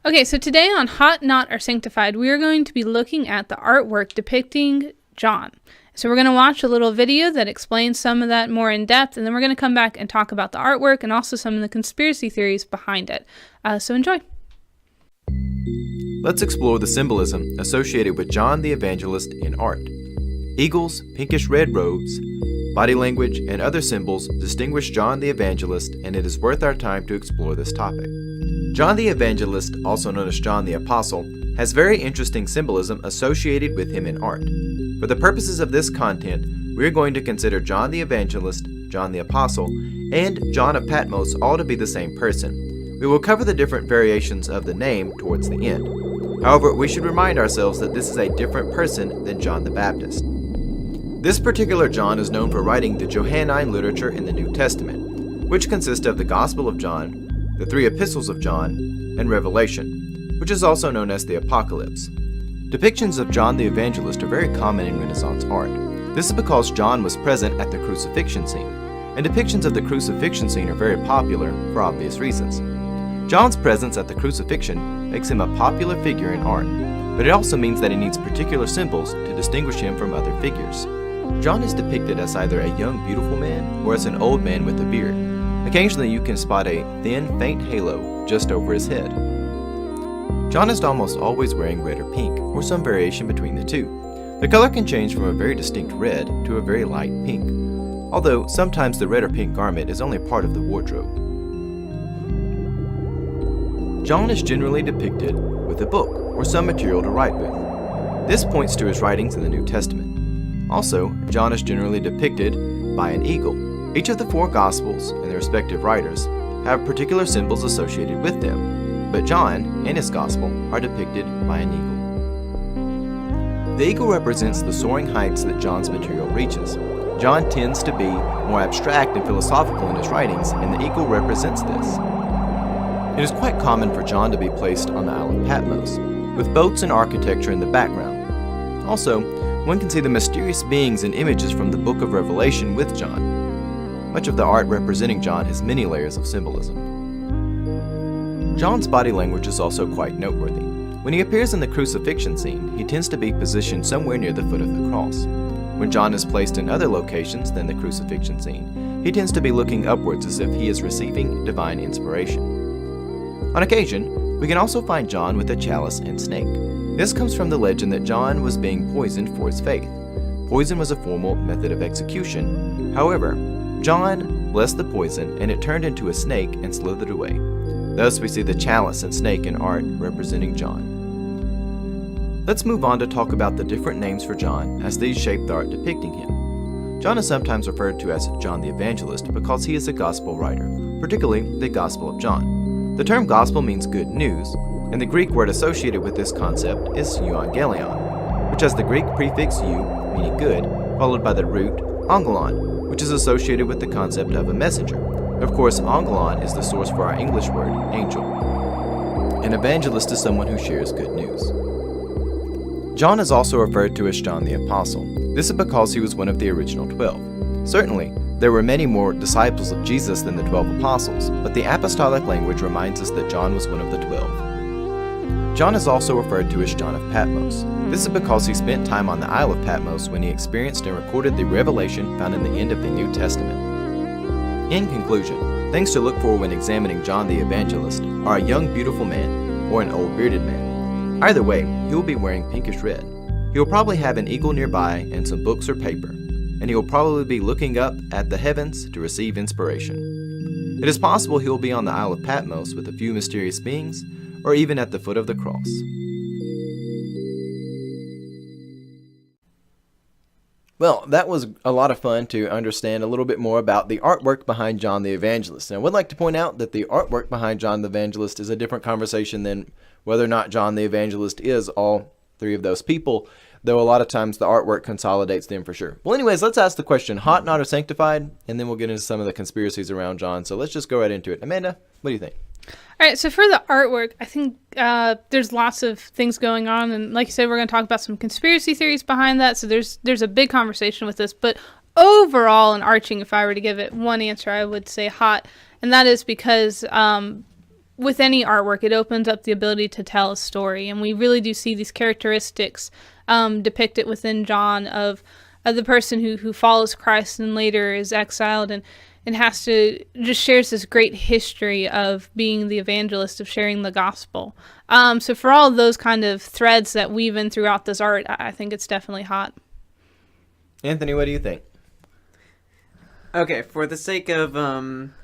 Okay, so today on Hot, Not, or Sanctified, we are going to be looking at the artwork depicting John. So we're going to watch a little video that explains some of that more in depth, and then we're going to come back and talk about the artwork and also some of the conspiracy theories behind it. So enjoy. Let's explore the symbolism associated with John the Evangelist in art. Eagles, pinkish red robes, body language, and other symbols distinguish John the Evangelist, and it is worth our time to explore this topic. John the Evangelist, also known as John the Apostle, has very interesting symbolism associated with him in art. For the purposes of this content, we are going to consider John the Evangelist, John the Apostle, and John of Patmos all to be the same person. We will cover the different variations of the name towards the end. However, we should remind ourselves that this is a different person than John the Baptist. This particular John is known for writing the Johannine literature in the New Testament, which consists of the Gospel of John, the 3 epistles of John, and Revelation, which is also known as the Apocalypse. Depictions of John the Evangelist are very common in Renaissance art. This is because John was present at the crucifixion scene, and depictions of the crucifixion scene are very popular for obvious reasons. John's presence at the crucifixion makes him a popular figure in art, but it also means that he needs particular symbols to distinguish him from other figures. John is depicted as either a young, beautiful man or as an old man with a beard. Occasionally you can spot a thin, faint halo just over his head. John is almost always wearing red or pink, or some variation between the two. The color can change from a very distinct red to a very light pink, although sometimes the red or pink garment is only part of the wardrobe. John is generally depicted with a book or some material to write with. This points to his writings in the New Testament. Also, John is generally depicted by an eagle. Each of the 4 Gospels and their respective writers have particular symbols associated with them, but John and his Gospel are depicted by an eagle. The eagle represents the soaring heights that John's material reaches. John tends to be more abstract and philosophical in his writings, and the eagle represents this. It is quite common for John to be placed on the Isle of Patmos, with boats and architecture in the background. Also, one can see the mysterious beings and images from the book of Revelation with John. Much of the art representing John has many layers of symbolism. John's body language is also quite noteworthy. When he appears in the crucifixion scene, he tends to be positioned somewhere near the foot of the cross. When John is placed in other locations than the crucifixion scene, he tends to be looking upwards as if he is receiving divine inspiration. On occasion, we can also find John with a chalice and snake. This comes from the legend that John was being poisoned for his faith. Poison was a formal method of execution. However, John blessed the poison, and it turned into a snake and slithered away. Thus we see the chalice and snake in art representing John. Let's move on to talk about the different names for John, as these shape the art depicting him. John is sometimes referred to as John the Evangelist because he is a gospel writer, particularly the Gospel of John. The term gospel means good news, and the Greek word associated with this concept is euangelion, which has the Greek prefix eu, meaning good, followed by the root angelon, which is associated with the concept of a messenger. Of course, angelon is the source for our English word, angel. An evangelist is someone who shares good news. John is also referred to as John the Apostle. This is because he was one of the original 12. Certainly, there were many more disciples of Jesus than the 12 apostles, but the apostolic language reminds us that John was one of the 12. John is also referred to as John of Patmos. This is because he spent time on the Isle of Patmos when he experienced and recorded the revelation found in the end of the New Testament. In conclusion, things to look for when examining John the Evangelist are a young beautiful man or an old bearded man. Either way, he will be wearing pinkish red. He will probably have an eagle nearby and some books or paper, and he will probably be looking up at the heavens to receive inspiration. It is possible he will be on the Isle of Patmos with a few mysterious beings, or even at the foot of the cross. Well, that was a lot of fun to understand a little bit more about the artwork behind John the Evangelist. And I would like to point out that the artwork behind John the Evangelist is a different conversation than whether or not John the Evangelist is all 3 of those people, though a lot of times the artwork consolidates them for sure. Well, anyways, let's ask the question, hot, not, or sanctified? And then we'll get into some of the conspiracies around John. So let's just go right into it. Amanda, what do you think? All right, so for the artwork, I think there's lots of things going on, and like you said, we're going to talk about some conspiracy theories behind that, so there's a big conversation with this, but overall and arching, if I were to give it one answer, I would say hot, and that is because with any artwork, it opens up the ability to tell a story, and we really do see these characteristics depicted within John of the person who follows Christ and later is exiled and has to just shares this great history of being the evangelist, of sharing the gospel. So for all of those kind of threads that weave in throughout this art, I think it's definitely hot. Anthony, what do you think? Okay, for the sake of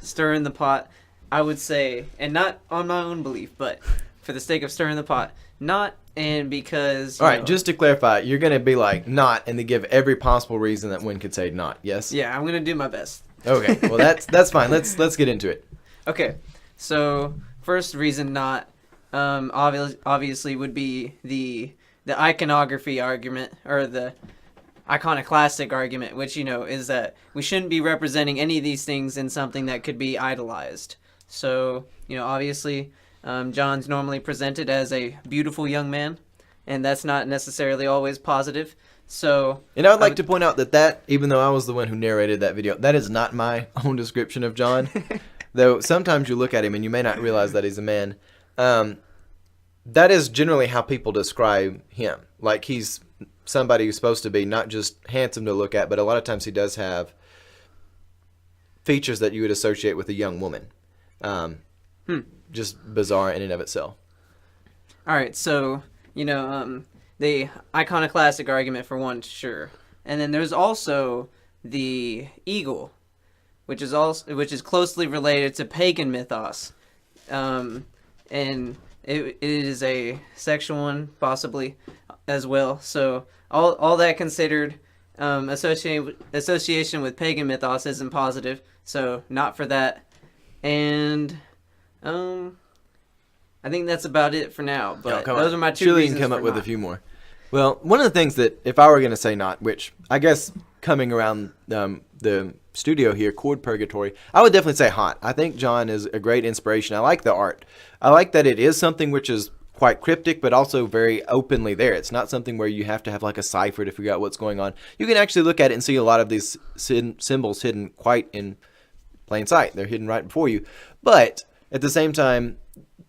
stirring the pot, I would say, and not on my own belief, but for the sake of stirring the pot, not, and because... All right, just to clarify, you're going to be like, not, and then give every possible reason that one could say not, yes? Yeah, I'm going to do my best. Okay, well, that's fine. Let's get into it. Okay, so first reason not, obviously would be the iconography argument, or the iconoclastic argument, which, is that we shouldn't be representing any of these things in something that could be idolized. So, obviously, John's normally presented as a beautiful young man, and that's not necessarily always positive. So, and I'd like to point out that even though I was the one who narrated that video, that is not my own description of John. Though sometimes you look at him and you may not realize that he's a man. That is generally how people describe him. Like, he's somebody who's supposed to be not just handsome to look at, but a lot of times he does have features that you would associate with a young woman. Just bizarre in and of itself. All right, so, the iconoclastic argument for one, sure. And then there's also the eagle, which is closely related to pagan mythos. And it is a sexual one, possibly, as well. So all that considered, association with pagan mythos isn't positive, so not for that. And I think that's about it for now. But those are my two reasons. Come up with a few more. Well, one of the things that, if I were going to say not, which I guess coming around the studio here, Chord Purgatory, I would definitely say hot. I think John is a great inspiration. I like the art. I like that it is something which is quite cryptic, but also very openly there. It's not something where you have to have like a cipher to figure out what's going on. You can actually look at it and see a lot of these symbols hidden quite in plain sight. They're hidden right before you. But at the same time,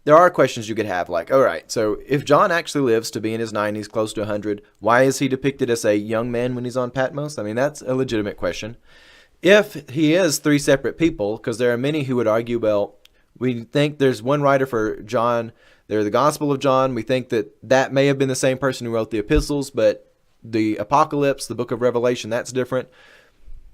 there are questions you could have, like, all right, so if John actually lives to be in his 90s, close to 100, why is he depicted as a young man when he's on Patmos? I mean, that's a legitimate question. If he is three separate people, because there are many who would argue, well, we think there's one writer for John, they're the Gospel of John, we think that may have been the same person who wrote the epistles, but the Apocalypse, the book of Revelation, that's different.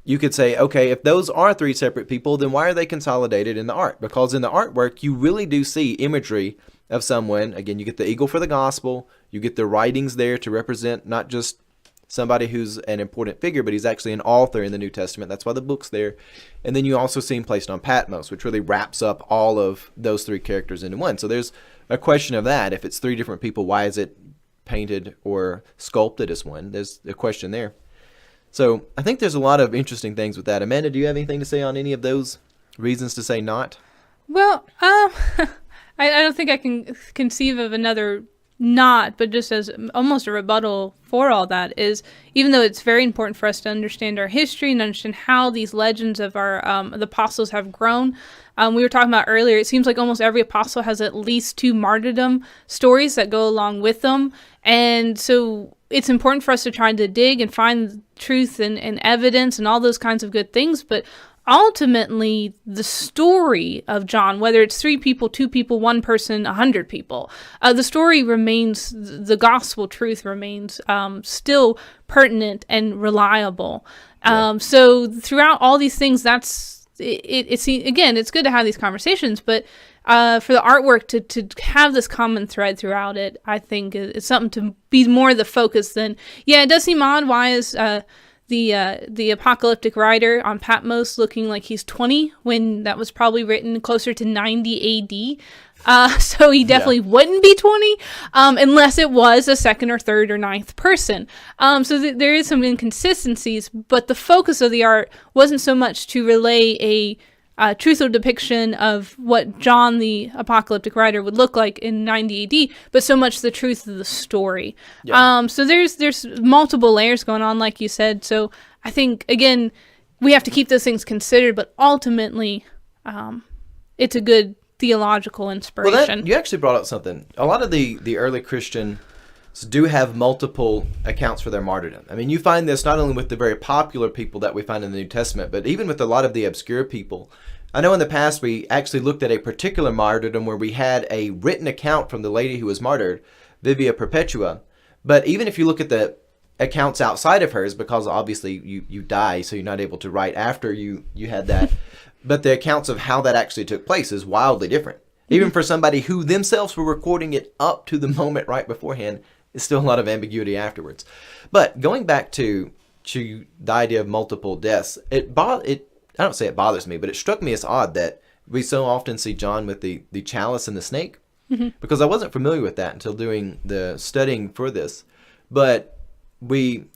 You could say, okay, if those are three separate people, then why are they consolidated in the art? Because in the artwork, you really do see imagery of someone. Again, you get the eagle for the gospel. You get the writings there to represent not just somebody who's an important figure, but he's actually an author in the New Testament. That's why the book's there. And then you also see him placed on Patmos, which really wraps up all of those three characters into one. So there's a question of that. If it's three different people, why is it painted or sculpted as one? There's a question there. So I think there's a lot of interesting things with that. Amanda, do you have anything to say on any of those reasons to say not? Well, I don't think I can conceive of another not, but just as almost a rebuttal for all that is, even though it's very important for us to understand our history and understand how these legends of our the apostles have grown. We were talking about earlier, it seems like almost every apostle has at least 2 martyrdom stories that go along with them. And so it's important for us to try to dig and find truth and evidence and all those kinds of good things. But ultimately, the story of John, whether it's 3 people, 2 people, 1 person, 100 people, the story remains, the gospel truth remains still pertinent and reliable. So throughout all these things, it's again, it's good to have these conversations, but for the artwork to have this common thread throughout it, I think it's something to be more the focus than, it does seem odd. Why is the apocalyptic writer on Patmos looking like he's 20 when that was probably written closer to 90 AD? So he definitely wouldn't be 20 unless it was a 2nd or 3rd or 9th person. So there is some inconsistencies, but the focus of the art wasn't so much to relay a truthful depiction of what John the apocalyptic writer would look like in 90 AD, but so much the truth of the story. So there's multiple layers going on, like you said. So I think, again, we have to keep those things considered, but ultimately it's a good theological Well, inspiration. you actually brought up something. A lot of the early Christians do have multiple accounts for their martyrdom. I mean, you find this not only with the very popular people that we find in the New Testament, but even with a lot of the obscure people. I know in the past we actually looked at a particular martyrdom where we had a written account from the lady who was martyred, Vivia Perpetua. But even if you look at the accounts outside of hers, because obviously you die, so you're not able to write after you had that, but the accounts of how that actually took place is wildly different. Even for somebody who themselves were recording it up to the moment right beforehand, it's still a lot of ambiguity afterwards. But going back to the idea of multiple deaths, I don't say it bothers me, but it struck me as odd that we so often see John with the chalice and the snake, because I wasn't familiar with that until doing the studying for this. But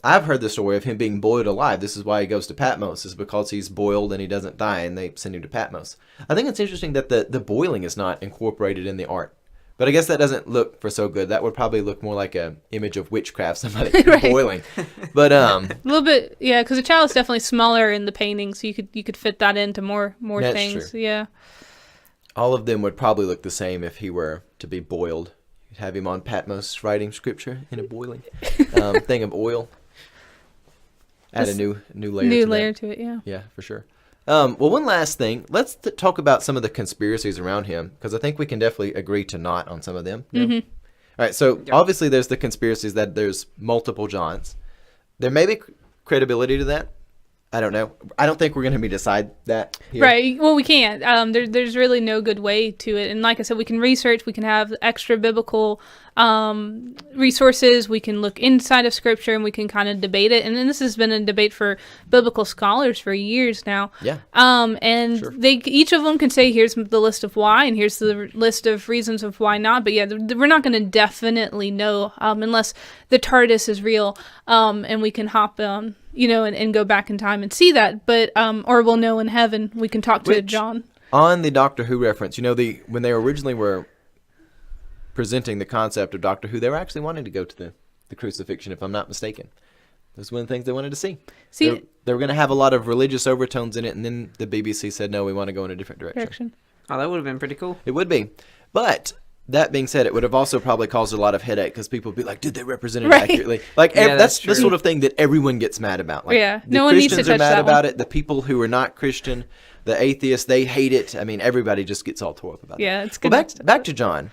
I've heard the story of him being boiled alive. This is why he goes to Patmos, is because he's boiled and he doesn't die, and they send him to Patmos. I think it's interesting that the boiling is not incorporated in the art. But I guess that doesn't look for so good. That would probably look more like an image of witchcraft, somebody Right. boiling. But A little bit, yeah, because the chalice is definitely smaller in the painting, so you could fit that into more That's things. true. Yeah. all of them would probably look the same if he were to be boiled. You'd have him on Patmos writing scripture in a boiling thing of oil. Add a new layer to it, yeah. Yeah, for sure. Well, one last thing. Let's talk about some of the conspiracies around him, because I think we can definitely agree to not on some of them. Mm-hmm. All right, so obviously there's the conspiracies that there's multiple Johns. There may be credibility to that. I don't know. I don't think we're going to decide that here. Right. Well, we can't. There's really no good way to it. And like I said, we can research. We can have extra biblical resources. We can look inside of Scripture and we can kind of debate it. And then this has been a debate for biblical scholars for years now. Yeah. And Sure. they each of them can say, here's the list of why, and here's the list of reasons of why not. But yeah, we're not going to definitely know unless the TARDIS is real, and we can hop on. And go back in time and see that, but or we'll know in heaven. We can talk to John. On the Doctor Who reference, when they originally were presenting the concept of Doctor Who, they were actually wanting to go to the crucifixion, if I'm not mistaken. That was one of the things they wanted to see. They were going to have a lot of religious overtones in it, and then the BBC said, no, we want to go in a different direction. Oh, that would have been pretty cool. It would be. But that being said, it would have also probably caused a lot of headache because people would be like, did they represent it accurately? That's the sort of thing that everyone gets mad about. Yeah, the no one needs to Christians are touch mad that about one. it. The people who are not Christian, the atheists, they hate it. I mean, everybody just gets all tore up about it. Yeah, it's good. Well, back to John.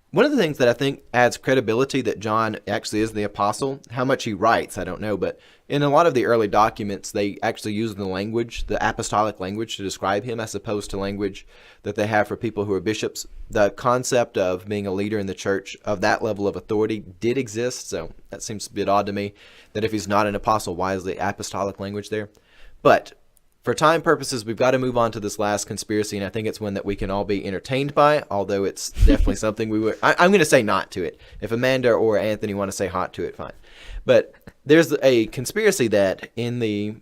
One of the things that I think adds credibility that John actually is the apostle, how much he writes, I don't know, but in a lot of the early documents, they actually use the language, the apostolic language, to describe him as opposed to language that they have for people who are bishops. The concept of being a leader in the church of that level of authority did exist, so that seems a bit odd to me, that if he's not an apostle, why is the apostolic language there? But for time purposes, we've got to move on to this last conspiracy, and I think it's one that we can all be entertained by, although it's definitely something we would... I'm going to say not to it. If Amanda or Anthony want to say hot to it, fine. But there's a conspiracy that in the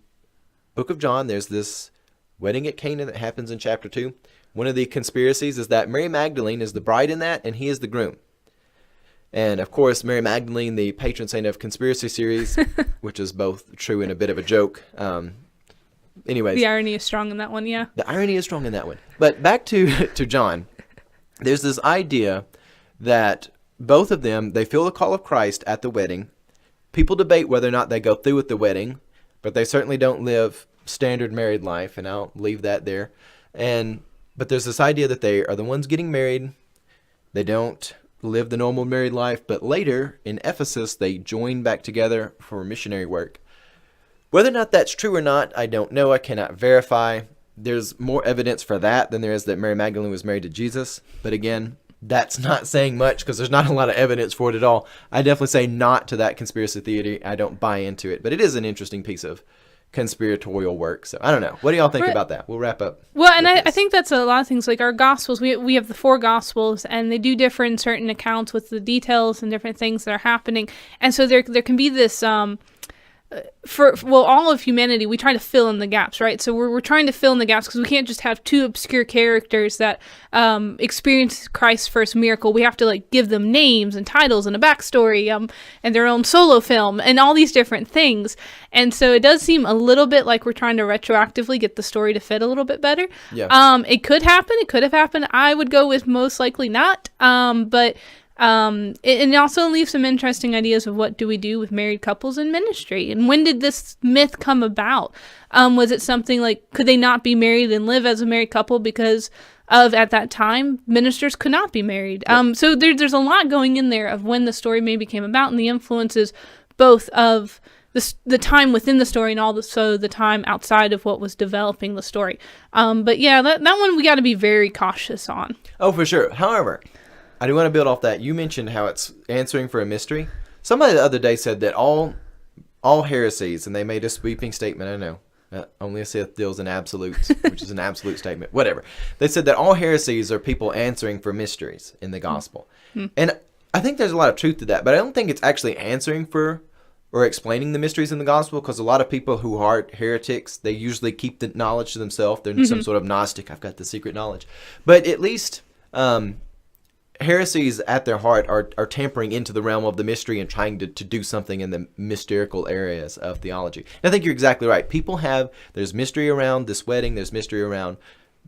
book of John, there's this wedding at Cana that happens in chapter 2. One of the conspiracies is that Mary Magdalene is the bride in that, and he is the groom. And, of course, Mary Magdalene, the patron saint of conspiracy series, which is both true and a bit of a joke. Anyways, the irony is strong in that one, yeah. The irony is strong in that one. But back to John, there's this idea that both of them, they feel the call of Christ at the wedding. People debate whether or not they go through with the wedding, but they certainly don't live standard married life, and I'll leave that there. But there's this idea that they are the ones getting married. They don't live the normal married life, but later in Ephesus, they join back together for missionary work. Whether or not that's true or not, I don't know. I cannot verify. There's more evidence for that than there is that Mary Magdalene was married to Jesus. But again, that's not saying much because there's not a lot of evidence for it at all. I definitely say not to that conspiracy theory. I don't buy into it. But it is an interesting piece of conspiratorial work. So I don't know. What do y'all think about that? We'll wrap up. Well, and I think that's a lot of things. Like our Gospels, we have the 4 Gospels, and they do differ in certain accounts with the details and different things that are happening. And so there can be this... all of humanity, we try to fill in the gaps, right? So we're trying to fill in the gaps because we can't just have two obscure characters that experience Christ's first miracle. We have to like give them names and titles and a backstory, and their own solo film and all these different things. And so it does seem a little bit like we're trying to retroactively get the story to fit a little bit better. Yeah. It could happen. It could have happened. I would go with most likely not. But it also leaves some interesting ideas of what do we do with married couples in ministry, and when did this myth come about? Was it something like, could they not be married and live as a married couple because of, at that time, ministers could not be married? Yep. So there's a lot going in there of when the story maybe came about and the influences both of the time within the story and also the time outside of what was developing the story. But yeah, that one we got to be very cautious on. Oh, for sure. However, I do want to build off that. You mentioned how it's answering for a mystery. Somebody the other day said that all heresies, and they made a sweeping statement. I know only a Sith deals in absolutes, which is an absolute statement. Whatever. They said that all heresies are people answering for mysteries in the gospel. Mm-hmm. And I think there's a lot of truth to that, but I don't think it's actually answering for or explaining the mysteries in the gospel, because a lot of people who are heretics, they usually keep the knowledge to themselves. They're some sort of Gnostic. I've got the secret knowledge. But at least heresies at their heart are tampering into the realm of the mystery and trying to do something in the mystical areas of theology. And I think you're exactly right. There's mystery around this wedding. There's mystery around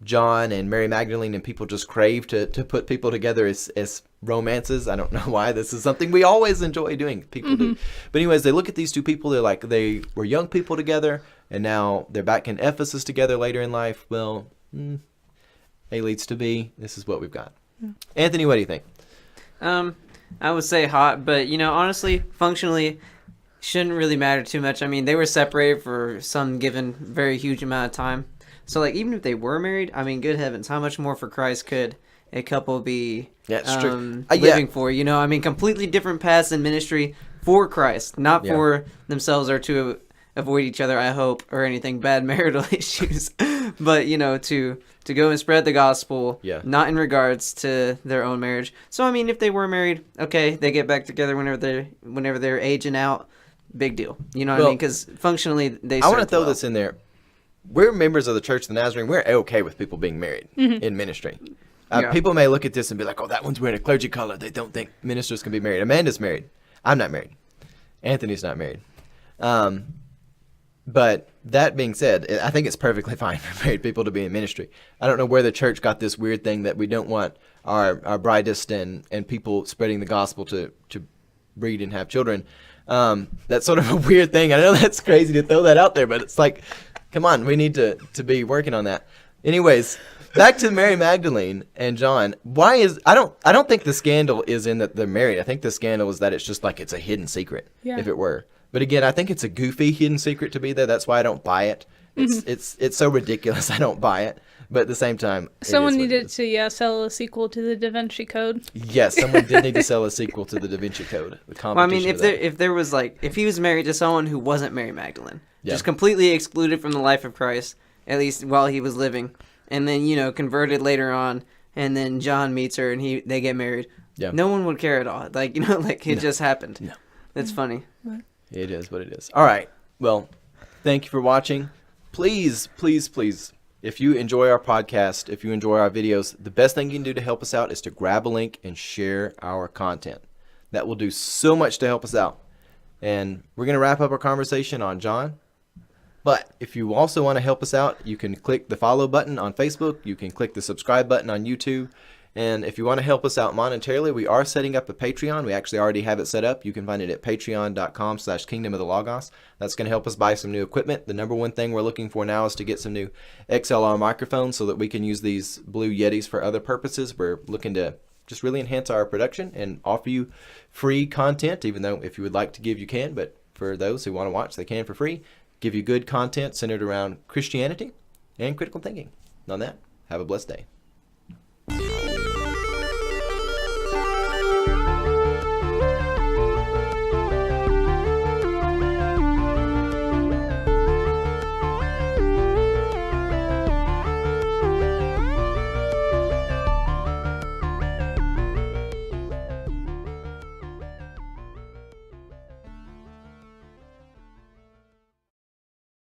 John and Mary Magdalene, and people just crave to put people together as romances. I don't know why. This is something we always enjoy doing. People do. But anyways, they look at these two people. They're like, they were young people together, and now they're back in Ephesus together later in life. Well, A leads to B. This is what we've got. Anthony, what do you think? I would say hot, but honestly, functionally, shouldn't really matter too much. I mean, they were separated for some given very huge amount of time. So, like, even if they were married, I mean, good heavens, how much more for Christ could a couple be living for? I mean, completely different paths in ministry for Christ, not for themselves or to avoid each other, I hope, or anything, bad marital issues. But, to go and spread the gospel, not in regards to their own marriage. So, I mean, if they were married, okay, they get back together whenever they're aging out, big deal. You know what I mean? Because functionally, they I want to throw this in there. We're members of the Church of the Nazarene. We're okay with people being married in ministry. People may look at this and be like, oh, that one's wearing a clergy collar. They don't think ministers can be married. Amanda's married. I'm not married. Anthony's not married. But that being said, I think it's perfectly fine for married people to be in ministry. I don't know where the church got this weird thing that we don't want our brightest and people spreading the gospel to breed and have children. That's sort of a weird thing. I know that's crazy to throw that out there, but it's like, come on, we need to be working on that. Anyways, back to Mary Magdalene and John. I don't think the scandal is in that they're married. I think the scandal is that it's just like it's a hidden secret, if it were. But again, I think it's a goofy hidden secret to be there. That's why I don't buy it. It's so ridiculous. I don't buy it. But at the same time, someone needed to sell a sequel to the Da Vinci Code. Yes, someone did need to sell a sequel to the Da Vinci Code. Well, I mean, if there was if he was married to someone who wasn't Mary Magdalene, just completely excluded from the life of Christ, at least while he was living, and then converted later on, and then John meets her and they get married. Yeah. No one would care at all. It just happened. No. That's funny. What? It is what it is. All right. Well, thank you for watching. Please, please, please, if you enjoy our podcast, if you enjoy our videos, the best thing you can do to help us out is to grab a link and share our content. That will do so much to help us out. And we're going to wrap up our conversation on John. But if you also want to help us out, you can click the follow button on Facebook. You can click the subscribe button on YouTube. And if you want to help us out monetarily, we are setting up a Patreon. We actually already have it set up. You can find it at patreon.com/kingdomofthelogos. That's going to help us buy some new equipment. The number one thing we're looking for now is to get some new XLR microphones so that we can use these Blue Yetis for other purposes. We're looking to just really enhance our production and offer you free content, even though if you would like to give, you can. But for those who want to watch, they can for free. Give you good content centered around Christianity and critical thinking. On that, have a blessed day.